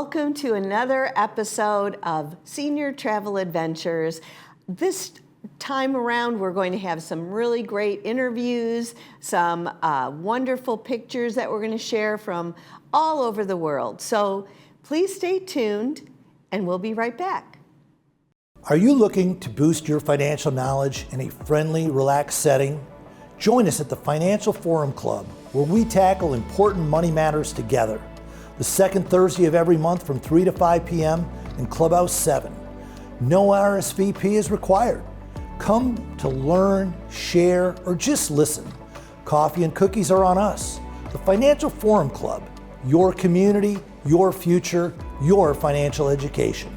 welcome to another episode of Senior Travel Adventures. This time around, we're going to have some really great interviews, some wonderful pictures that we're going to share from all over the world. So please stay tuned, and we'll be right back. Are you looking to boost your financial knowledge in a friendly, relaxed setting? Join us at the Financial Forum Club, where we tackle important money matters together. The second Thursday of every month from 3 to 5 p.m. in Clubhouse 7. No RSVP is required. Come to learn, share, or just listen. Coffee and cookies are on us. The Financial Forum Club, your community, your future, your financial education.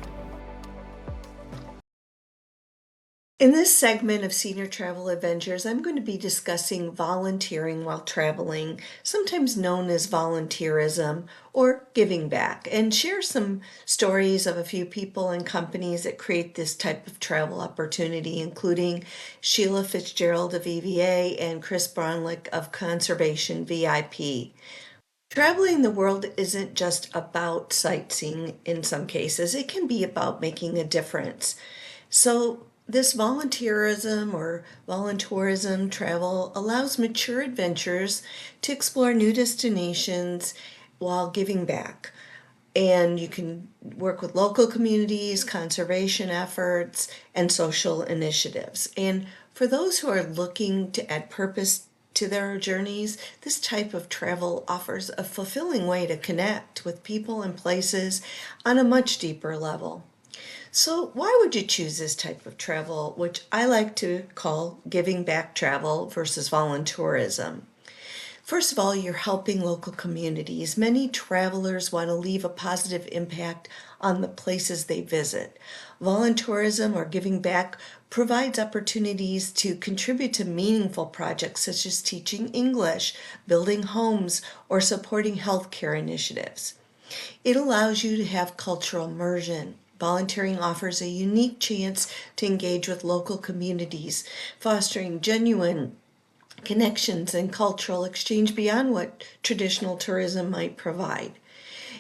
In this segment of Senior Travel Adventures, I'm going to be discussing volunteering while traveling, sometimes known as volunteerism or giving back, and share some stories of a few people and companies that create this type of travel opportunity, including Sheila Fitzgerald of EVA and Chris Bronlick of Conservation VIP. Traveling the world isn't just about sightseeing in some cases. It can be about making a difference. So this volunteerism or voluntourism travel allows mature adventurers to explore new destinations while giving back. And you can work with local communities, conservation efforts, and social initiatives. And for those who are looking to add purpose to their journeys, this type of travel offers a fulfilling way to connect with people and places on a much deeper level. So why would you choose this type of travel, which I like to call giving back travel versus voluntourism? First of all, you're helping local communities. Many travelers want to leave a positive impact on the places they visit. Voluntourism or giving back provides opportunities to contribute to meaningful projects such as teaching English, building homes, or supporting healthcare initiatives. It allows you to have cultural immersion. Volunteering offers a unique chance to engage with local communities, fostering genuine connections and cultural exchange beyond what traditional tourism might provide.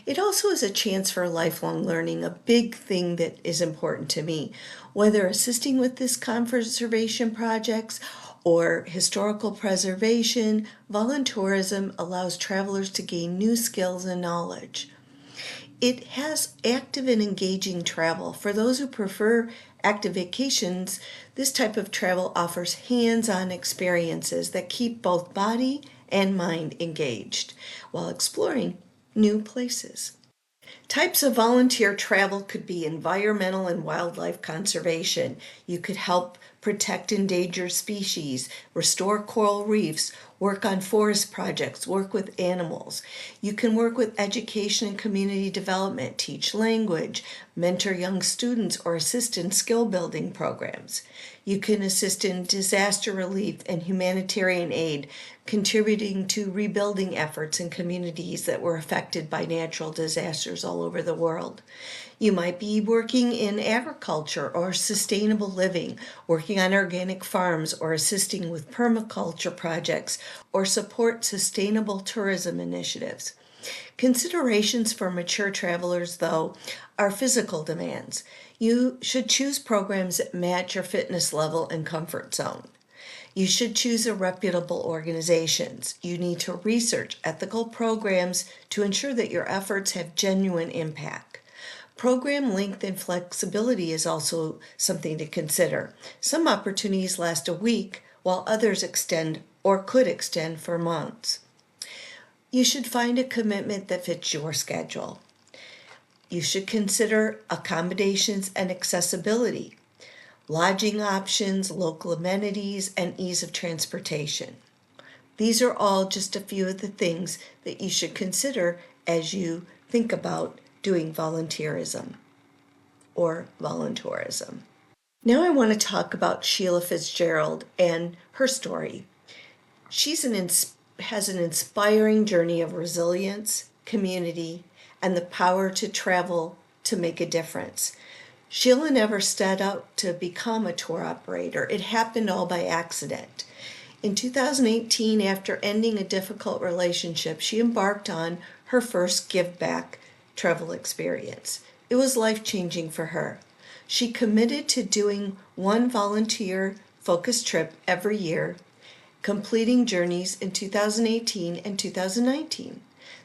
It also is a chance for lifelong learning, a big thing that is important to me. Whether assisting with this conservation projects or historical preservation, voluntourism allows travelers to gain new skills and knowledge. It has active and engaging travel. For those who prefer active vacations, this type of travel offers hands-on experiences that keep both body and mind engaged while exploring new places. Types of volunteer travel could be environmental and wildlife conservation. You could help protect endangered species, restore coral reefs, work on forest projects, work with animals. You can work with education and community development, teach language, mentor young students, or assist in skill building programs. You can assist in disaster relief and humanitarian aid, contributing to rebuilding efforts in communities that were affected by natural disasters all over the world. You might be working in agriculture or sustainable living, working on organic farms or assisting with permaculture projects or support sustainable tourism initiatives. Considerations for mature travelers, though, are physical demands. You should choose programs that match your fitness level and comfort zone. You should choose reputable organizations. You need to research ethical programs to ensure that your efforts have genuine impact. Program length and flexibility is also something to consider. Some opportunities last a week, while others extend or could extend for months. You should find a commitment that fits your schedule. You should consider accommodations and accessibility, lodging options, local amenities, and ease of transportation. These are all just a few of the things that you should consider as you think about doing volunteerism or voluntourism. Now I want to talk about Sheila Fitzgerald and her story. She has an inspiring journey of resilience, community, and the power to travel to make a difference. Sheila never set out to become a tour operator. It happened all by accident. In 2018, after ending a difficult relationship, she embarked on her first give back travel experience. It was life-changing for her. She committed to doing one volunteer-focused trip every year, completing journeys in 2018 and 2019.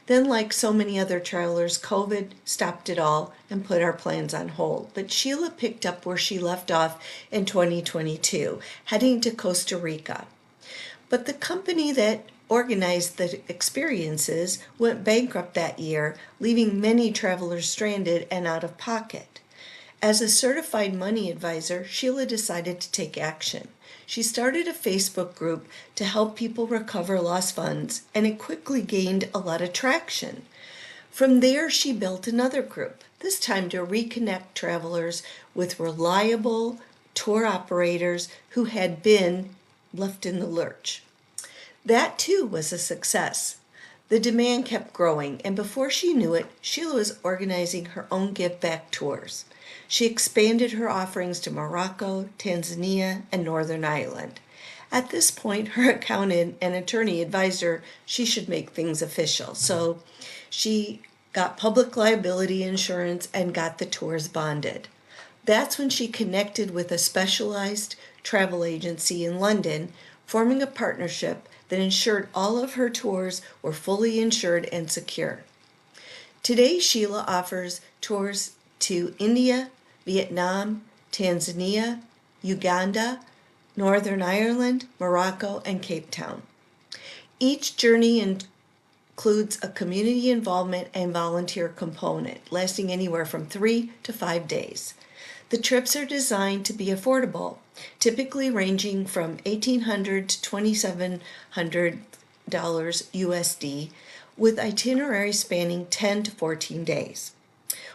Then, like so many other travelers, COVID stopped it all and put our plans on hold. But Sheila picked up where she left off in 2022, heading to Costa Rica. But the company that organized the experiences went bankrupt that year, leaving many travelers stranded and out of pocket. As a certified money advisor, Sheila decided to take action. She started a Facebook group to help people recover lost funds, and it quickly gained a lot of traction. From there, she built another group, this time to reconnect travelers with reliable tour operators who had been left in the lurch. That too was a success. The demand kept growing, and before she knew it, Sheila was organizing her own give-back tours. She expanded her offerings to Morocco, Tanzania, and Northern Ireland. At this point, her accountant and attorney advised her she should make things official. So she got public liability insurance and got the tours bonded. That's when she connected with a specialized travel agency in London, forming a partnership that ensured all of her tours were fully insured and secure. Today, Sheila offers tours to India, Vietnam, Tanzania, Uganda, Northern Ireland, Morocco, and Cape Town. Each journey includes a community involvement and volunteer component, lasting anywhere from 3 to 5 days. The trips are designed to be affordable, typically ranging from $1,800 to $2,700 USD, with itineraries spanning 10 to 14 days.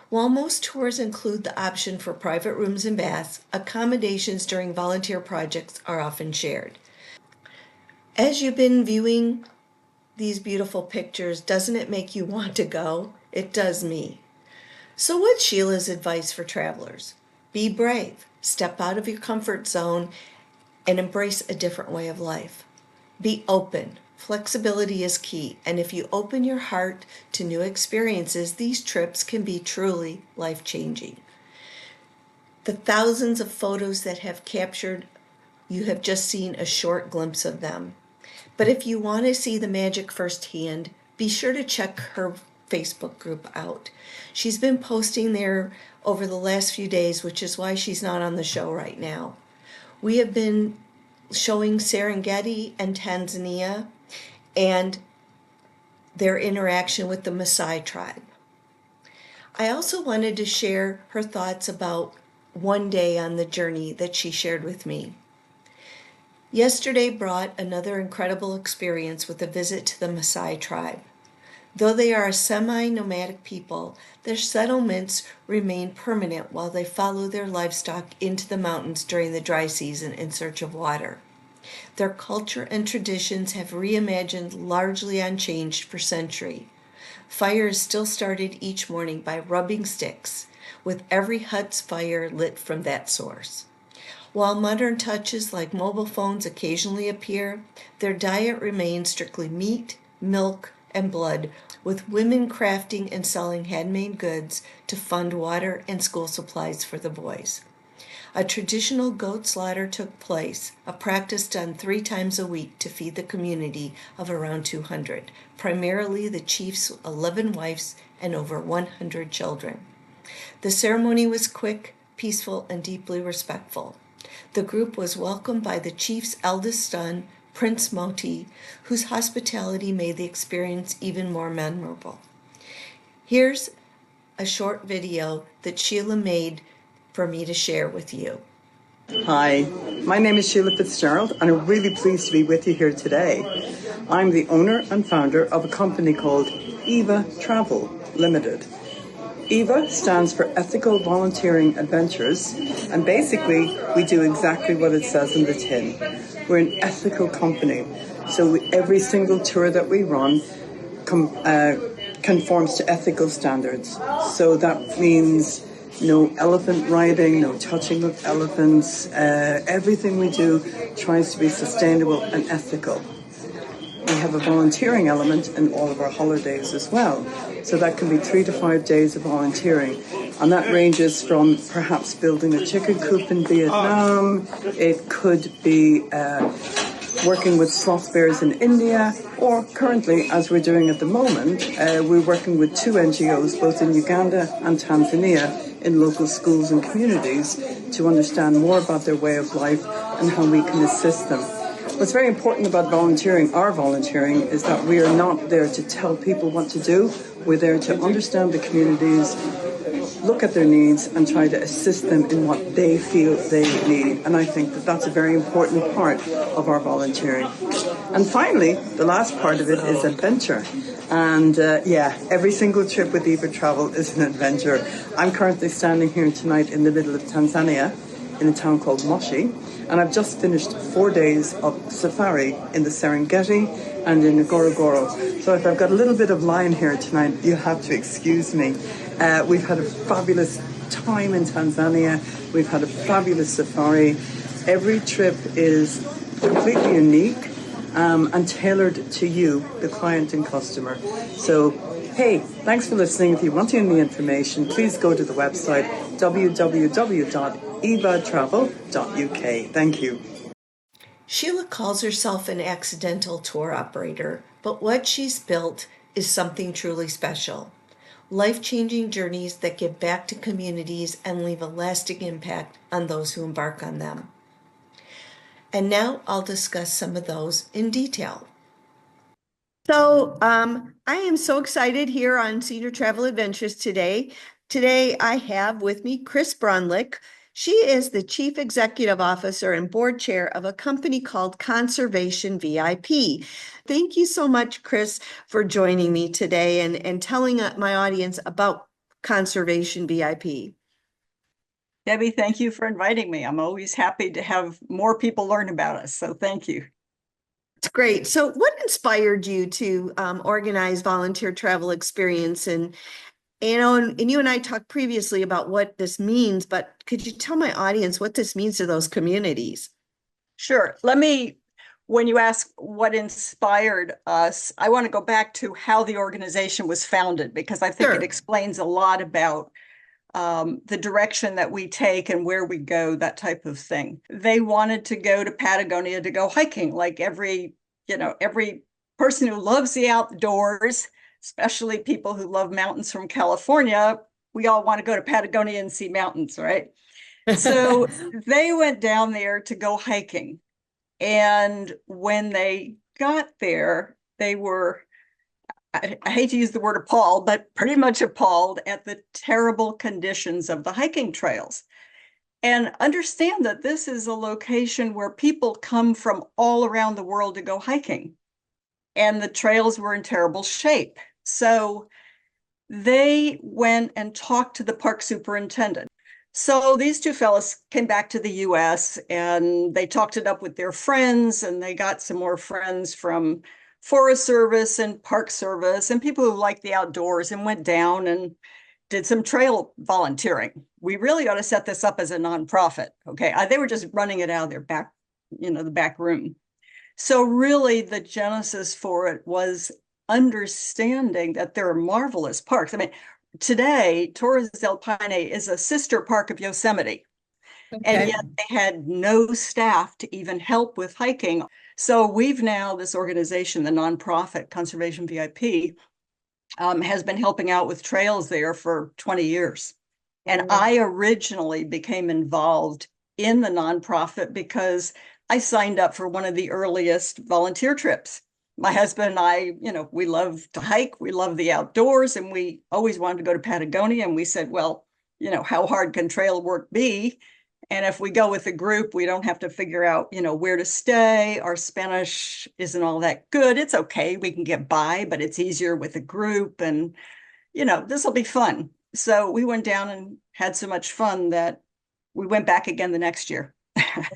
While most tours include the option for private rooms and baths, accommodations during volunteer projects are often shared. As you've been viewing these beautiful pictures, doesn't it make you want to go? It does me. So what's Sheila's advice for travelers? Be brave, step out of your comfort zone, and embrace a different way of life. Be open. Flexibility is key, and if you open your heart to new experiences, these trips can be truly life-changing. The thousands of photos that have captured, you have just seen a short glimpse of them. But if you want to see the magic firsthand, be sure to check her Facebook group out. She's been posting there over the last few days, which is why she's not on the show right now. We have been showing Serengeti and Tanzania and their interaction with the Maasai tribe. I also wanted to share her thoughts about one day on the journey that she shared with me. Yesterday brought another incredible experience with a visit to the Maasai tribe. Though they are a semi-nomadic people, their settlements remain permanent while they follow their livestock into the mountains during the dry season in search of water. Their culture and traditions have reimagined largely unchanged for centuries. Fire is still started each morning by rubbing sticks, with every hut's fire lit from that source. While modern touches like mobile phones occasionally appear, their diet remains strictly meat, milk, and blood, with women crafting and selling handmade goods to fund water and school supplies for the boys. A traditional goat slaughter took place, a practice done 3 times a week to feed the community of around 200, primarily the chief's 11 wives and over 100 children. The ceremony was quick, peaceful, and deeply respectful. The group was welcomed by the chief's eldest son, Prince Moti, whose hospitality made the experience even more memorable. Here's a short video that Sheila made for me to share with you. Hi, my name is Sheila Fitzgerald, and I'm really pleased to be with you here today. I'm the owner and founder of a company called EVA Travel Limited. EVA stands for Ethical Volunteering Adventures, and basically we do exactly what it says in the tin. We're an ethical company, so every single tour that we run conforms to ethical standards. So that means no elephant riding, no touching of elephants. Everything we do tries to be sustainable and ethical. We have a volunteering element in all of our holidays as well. So that can be 3 to 5 days of volunteering. And that ranges from perhaps building a chicken coop in Vietnam. It could be working with sloth bears in India, or currently, as we're doing at the moment, we're working with 2 NGOs, both in Uganda and Tanzania, in local schools and communities to understand more about their way of life and how we can assist them. What's very important about volunteering, our volunteering, is that we are not there to tell people what to do. We're there to understand the communities, look at their needs and try to assist them in what they feel they need. And I think that that's a very important part of our volunteering. And finally, the last part of it is adventure. And every single trip with EVA Travel is an adventure. I'm currently standing here tonight in the middle of Tanzania in a town called Moshi. And I've just finished 4 days of safari in the Serengeti and in Ngorongoro. So if I've got a little bit of line here tonight, you have to excuse me. We've had a fabulous time in Tanzania. We've had a fabulous safari. Every trip is completely unique and tailored to you, the client and customer. So, hey, thanks for listening. If you want any information, please go to the website www.evatravel.uk. Thank you. Sheila calls herself an accidental tour operator, but what she's built is something truly special. Life-changing journeys that give back to communities and leave a lasting impact on those who embark on them. And now I'll discuss some of those in detail. So I am so excited here on Senior Travel Adventures today. Today I have with me Chris Brunlick. She is the Chief Executive Officer and Board Chair of a company called Conservation VIP. Thank you so much, Chris, for joining me today and telling my audience about Conservation VIP. Debbie, thank you for inviting me. I'm always happy to have more people learn about us, so thank you. It's great. So what inspired you to organize volunteer travel experience? And you and I talked previously about what this means, but could you tell my audience what this means to those communities? Sure. When you ask what inspired us, I want to go back to how the organization was founded, because I think Sure. it explains a lot about the direction that we take and where we go, that type of thing. They wanted to go to Patagonia to go hiking, like every person who loves the outdoors, especially people who love mountains from California. We all want to go to Patagonia and see mountains, right? So they went down there to go hiking. And when they got there, they were, I hate to use the word appalled, but pretty much appalled at the terrible conditions of the hiking trails. And understand that this is a location where people come from all around the world to go hiking. And the trails were in terrible shape. So they went and talked to the park superintendent. So these two fellows came back to the US and they talked it up with their friends, and they got some more friends from Forest Service and Park Service and people who like the outdoors, and went down and did some trail volunteering. We really ought to set this up as a nonprofit. Okay. They were just running it out of their back, the back room. So really the genesis for it was understanding that there are marvelous parks. I mean, today, Torres del Paine is a sister park of Yosemite. And yet they had no staff to even help with hiking. So we've now, this organization, the nonprofit Conservation VIP, has been helping out with trails there for 20 years. And I originally became involved in the nonprofit because I signed up for one of the earliest volunteer trips. My husband and I, we love to hike, we love the outdoors, and we always wanted to go to Patagonia. And we said, well, how hard can trail work be? And if we go with a group, we don't have to figure out, where to stay. Our Spanish isn't all that good. It's okay. We can get by, but it's easier with a group. And, this will be fun. So we went down and had so much fun that we went back again the next year.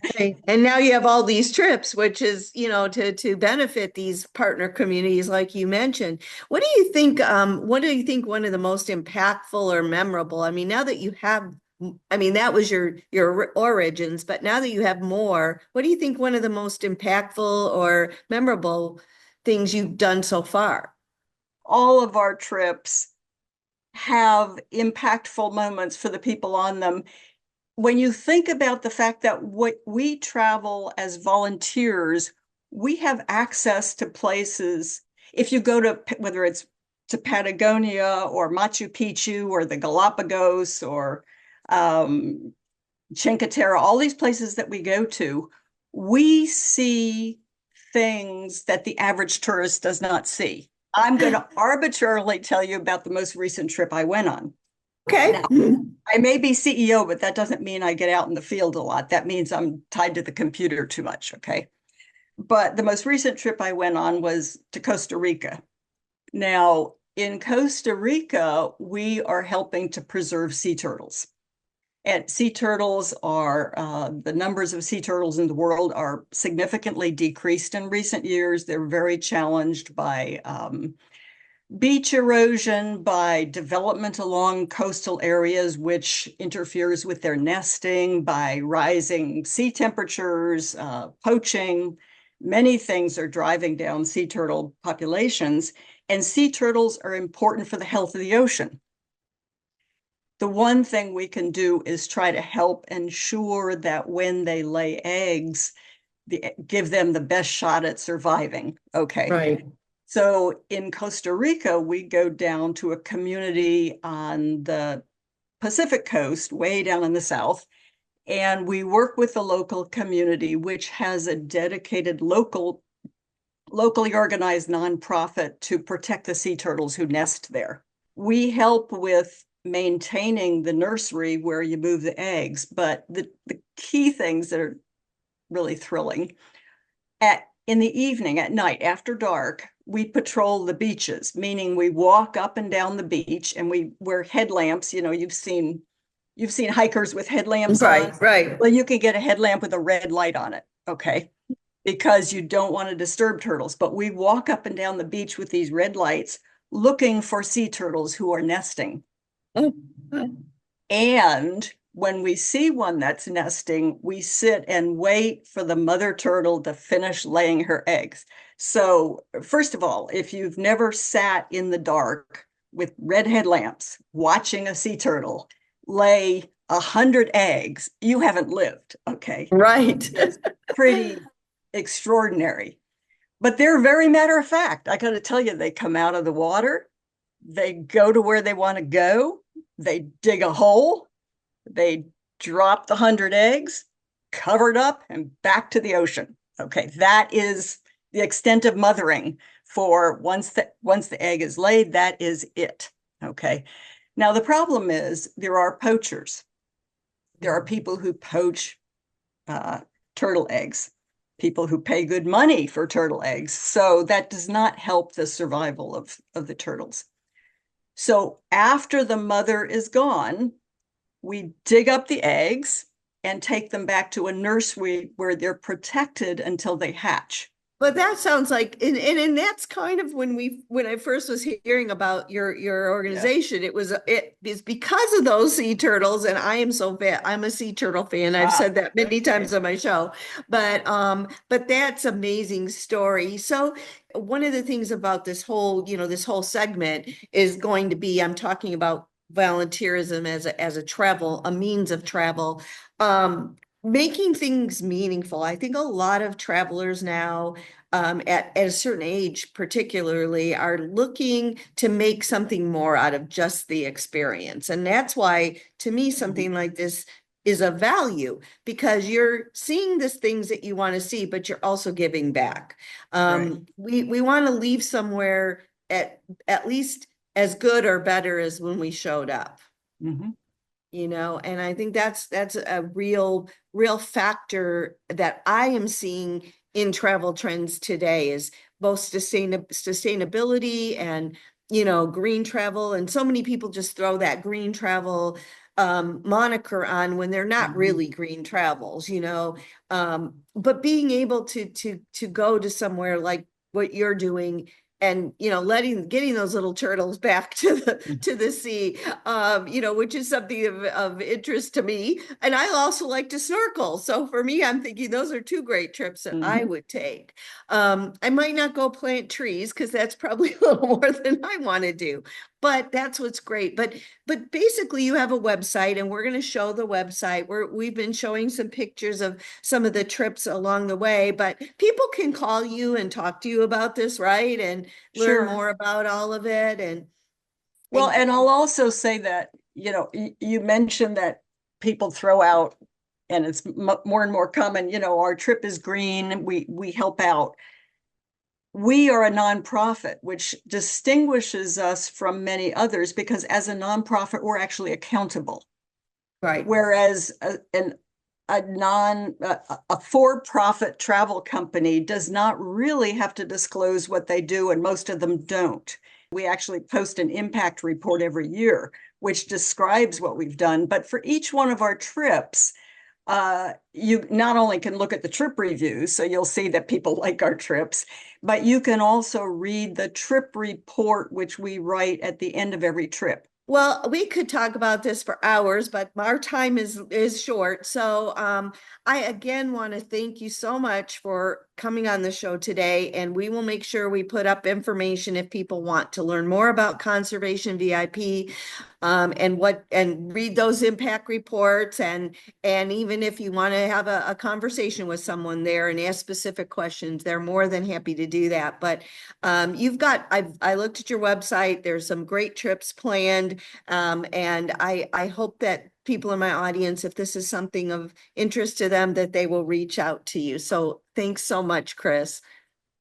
Okay. And now you have all these trips, which is, to benefit these partner communities, like you mentioned. What do you think one of the most impactful or memorable? I mean, now that you have, that was your origins, but now that you have more, what do you think one of the most impactful or memorable things you've done so far? All of our trips have impactful moments for the people on them. When you think about the fact that what we travel as volunteers, we have access to places. If you go to, whether it's to Patagonia or Machu Picchu or the Galapagos or Cinque Terre, all these places that we go to, we see things that the average tourist does not see. I'm going to arbitrarily tell you about the most recent trip I went on. Okay. Now, I may be CEO, but that doesn't mean I get out in the field a lot. That means I'm tied to the computer too much. Okay. But the most recent trip I went on was to Costa Rica. Now, in Costa Rica, we are helping to preserve sea turtles. And sea turtles are, the numbers of sea turtles in the world are significantly decreased in recent years. They're very challenged by beach erosion, by development along coastal areas, which interferes with their nesting, by rising sea temperatures, poaching. Many things are driving down sea turtle populations, and sea turtles are important for the health of the ocean. The one thing we can do is try to help ensure that when they lay eggs, give them the best shot at surviving. Okay. Right. So in Costa Rica, we go down to a community on the Pacific coast, way down in the south, and we work with the local community, which has a dedicated locally organized nonprofit to protect the sea turtles who nest there. We help with maintaining the nursery where you move the eggs, but the key things that are really thrilling, in the evening, at night, after dark, we patrol the beaches, meaning we walk up and down the beach and we wear headlamps. You know, you've seen hikers with headlamps on. Right. Well, you can get a headlamp with a red light on it, okay? Because you don't want to disturb turtles. But we walk up and down the beach with these red lights looking for sea turtles who are nesting. Oh. And when we see one that's nesting, we sit and wait for the mother turtle to finish laying her eggs. So, first of all, if you've never sat in the dark with red headlamps watching a sea turtle lay 100 eggs, you haven't lived, okay? Right. It's pretty extraordinary. But they're very matter of fact. I got to tell you, they come out of the water, they go to where they want to go, they dig a hole, they drop the 100 eggs, covered up, and back to the ocean. Okay, that is the extent of mothering for once the egg is laid, that is it. Okay. Now, the problem is there are poachers. There are people who poach turtle eggs, people who pay good money for turtle eggs. So that does not help the survival of the turtles. So after the mother is gone, we dig up the eggs and take them back to a nursery where they're protected until they hatch. But that sounds like, and that's kind of when I first was hearing about your organization, it is because of those sea turtles, and I am I'm a sea turtle fan. I've said that many times on my show, but that's amazing story. So one of the things about this whole segment is going to be, I'm talking about volunteerism as a means of travel. Making things meaningful. I think a lot of travelers now, at a certain age particularly, are looking to make something more out of just the experience. And that's why, to me, something like this is a value, because you're seeing the things that you want to see, but you're also giving back. Right. We want to leave somewhere at least as good or better as when we showed up. Mm-hmm. And I think that's a real factor that I am seeing in travel trends today, is both sustainability and, green travel. And so many people just throw that green travel moniker on when they're not really green travels, but being able to go to somewhere like what you're doing, and getting those little turtles back to the sea, which is something of interest to me. And I also like to snorkel, so for me, I'm thinking those are two great trips that I would take. I might not go plant trees, because that's probably a little more than I want to do, but that's what's great. But basically you have a website and we're going to show the website. We've been showing some pictures of some of the trips along the way, but people can call you and talk to you about this, right? And learn Sure. more about all of it Well, and and I'll also say that, you mentioned that people throw out, and it's more and more common, our trip is green, we help out. We are a nonprofit, which distinguishes us from many others because as a nonprofit, we're actually accountable. right. Whereas a for-profit travel company does not really have to disclose what they do, and most of them don't. We actually post an impact report every year, which describes what we've done. But for each one of our trips, you not only can look at the trip reviews, so you'll see that people like our trips, but you can also read the trip report, which we write at the end of every trip. Well, we could talk about this for hours, but our time is short. So I again want to thank you so much for coming on the show today, and we will make sure we put up information if people want to learn more about Conservation VIP, and read those impact reports, and even if you want to have a conversation with someone there and ask specific questions, they're more than happy to do that. But I looked at your website. There's some great trips planned, and I hope that people in my audience, if this is something of interest to them, that they will reach out to you. So thanks so much, Chris.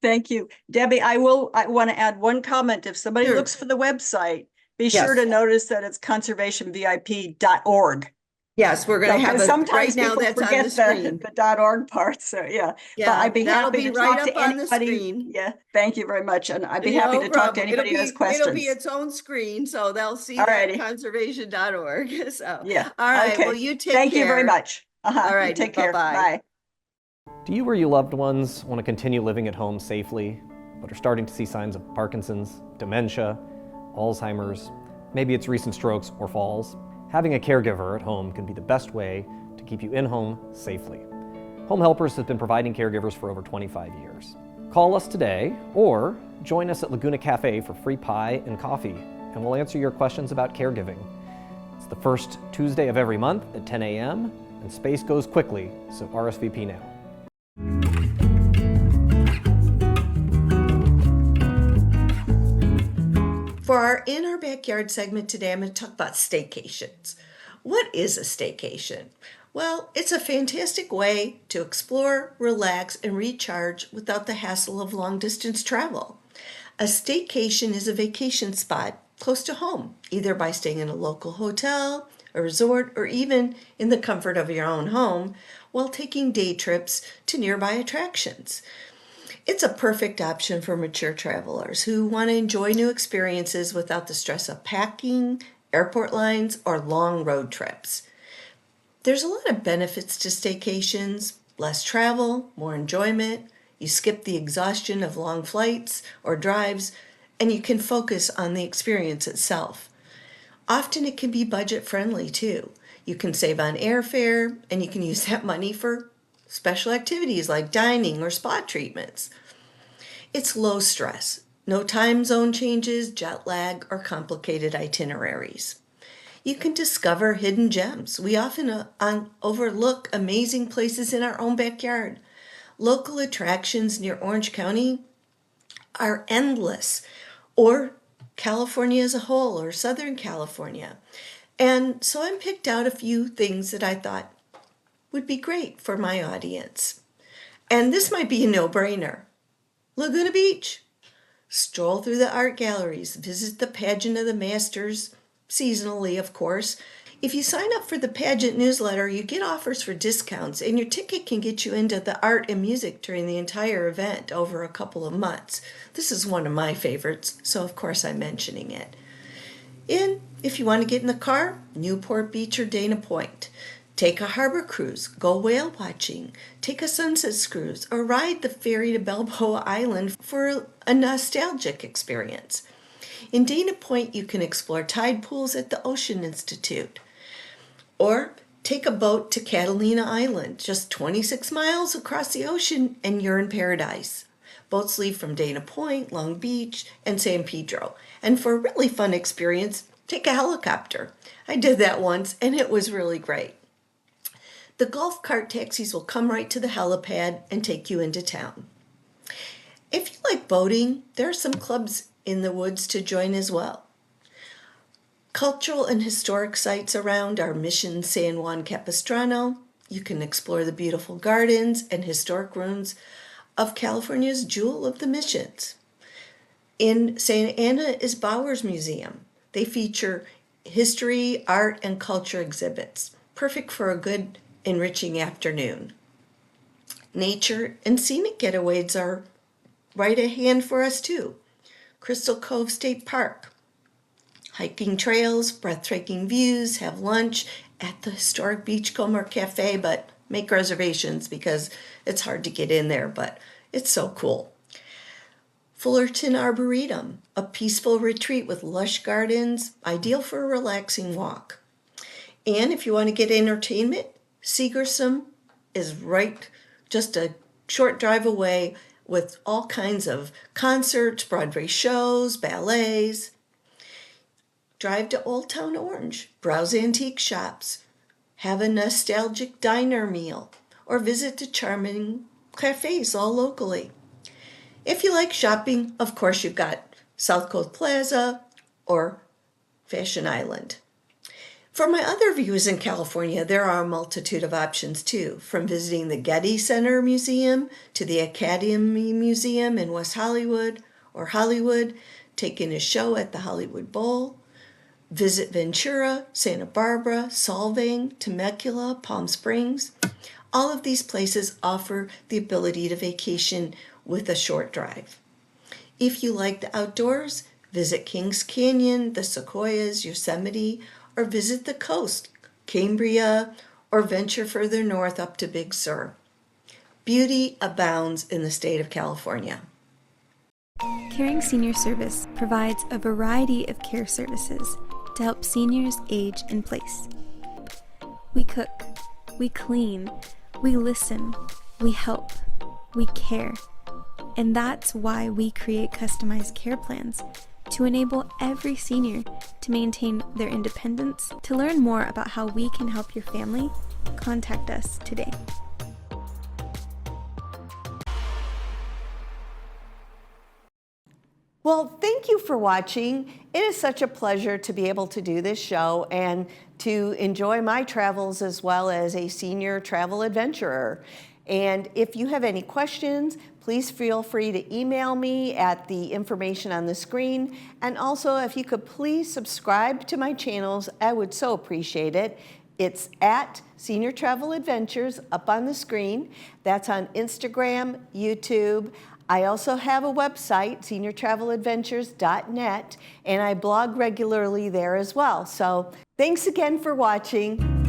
Thank you. Debbie, I want to add one comment. If somebody Sure. looks for the website, be sure Yes. to notice that it's conservationvip.org. Yes, we're going to have Because right sometimes now people that's on forget the screen. the .org part. So yeah, but Yeah, I'd be that'll happy be to right talk up to on the anybody. screen. Yeah, thank you very much. And I'd be happy No to talk to problem. anybody who has It'll be questions. its own screen, so they'll see All that righty. conservation.org. So, Yeah. all right. Well, Okay. you take Thank you very care. much. All You righty. take care. Bye-bye. Bye. Do you or your loved ones want to continue living at home safely, but are starting to see signs of Parkinson's, dementia, Alzheimer's? Maybe it's recent strokes or falls. Having a caregiver at home can be the best way to keep you in home safely. Home Helpers has been providing caregivers for over 25 years. Call us today or join us at Laguna Cafe for free pie and coffee, and we'll answer your questions about caregiving. It's the first Tuesday of every month at 10 a.m., and space goes quickly, so RSVP now. For our In Our Backyard segment today, I'm going to talk about staycations. What is a staycation? Well, it's a fantastic way to explore, relax, and recharge without the hassle of long distance travel. A staycation is a vacation spot close to home, either by staying in a local hotel, a resort, or even in the comfort of your own home while taking day trips to nearby attractions. It's a perfect option for mature travelers who want to enjoy new experiences without the stress of packing, airport lines, or long road trips. There's a lot of benefits to staycations: less travel, more enjoyment. You skip the exhaustion of long flights or drives, and you can focus on the experience itself. Often it can be budget friendly too. You can save on airfare, and you can use that money for special activities like dining or spa treatments. It's low stress, no time zone changes, jet lag, or complicated itineraries. You can discover hidden gems. We often overlook amazing places in our own backyard. Local attractions near Orange County are endless, or California as a whole, or Southern California. And so I picked out a few things that I thought would be great for my audience. And this might be a no-brainer. Laguna Beach. Stroll through the art galleries, visit the Pageant of the Masters, seasonally, of course. If you sign up for the pageant newsletter, you get offers for discounts, and your ticket can get you into the art and music during the entire event over a couple of months. This is one of my favorites, so of course I'm mentioning it. And if you want to get in the car, Newport Beach or Dana Point. Take a harbor cruise, go whale watching, take a sunset cruise, or ride the ferry to Balboa Island for a nostalgic experience. In Dana Point, you can explore tide pools at the Ocean Institute, or take a boat to Catalina Island, just 26 miles across the ocean, and you're in paradise. Boats leave from Dana Point, Long Beach, and San Pedro. And for a really fun experience, take a helicopter. I did that once and it was really great. The golf cart taxis will come right to the helipad and take you into town. If you like boating, there are some clubs in the woods to join as well. Cultural and historic sites around are Mission San Juan Capistrano. You can explore the beautiful gardens and historic ruins of California's Jewel of the Missions. In Santa Ana is Bowers Museum. They feature history, art, and culture exhibits, perfect for a good, enriching afternoon. Nature and scenic getaways are right at hand for us too. Crystal Cove State Park. Hiking trails, breathtaking views, have lunch at the historic Beachcomber Cafe, but make reservations because it's hard to get in there, but it's so cool. Fullerton Arboretum, a peaceful retreat with lush gardens, ideal for a relaxing walk. And if you want to get entertainment, Seagersom is right just a short drive away with all kinds of concerts, Broadway shows, ballets. Drive to Old Town Orange, browse antique shops, have a nostalgic diner meal, or visit the charming cafes all locally. If you like shopping, of course you've got South Coast Plaza or Fashion Island. For my other views in California, there are a multitude of options too, from visiting the Getty Center Museum to the Academy Museum in West Hollywood or Hollywood, taking a show at the Hollywood Bowl, visit Ventura, Santa Barbara, Solvang, Temecula, Palm Springs. All of these places offer the ability to vacation with a short drive. If you like the outdoors, visit Kings Canyon, the Sequoias, Yosemite, or visit the coast, Cambria, or venture further north up to Big Sur. Beauty abounds in the state of California. Caring Senior Service provides a variety of care services to help seniors age in place. We cook, we clean, we listen, we help, we care. And that's why we create customized care plans to enable every senior to maintain their independence. To learn more about how we can help your family, contact us today. Well, thank you for watching. It is such a pleasure to be able to do this show and to enjoy my travels as well as a senior travel adventurer. And if you have any questions, please feel free to email me at the information on the screen. And also, if you could please subscribe to my channels, I would so appreciate it. It's at Senior Travel Adventures up on the screen. That's on Instagram, YouTube. I also have a website, seniortraveladventures.net, and I blog regularly there as well. So thanks again for watching.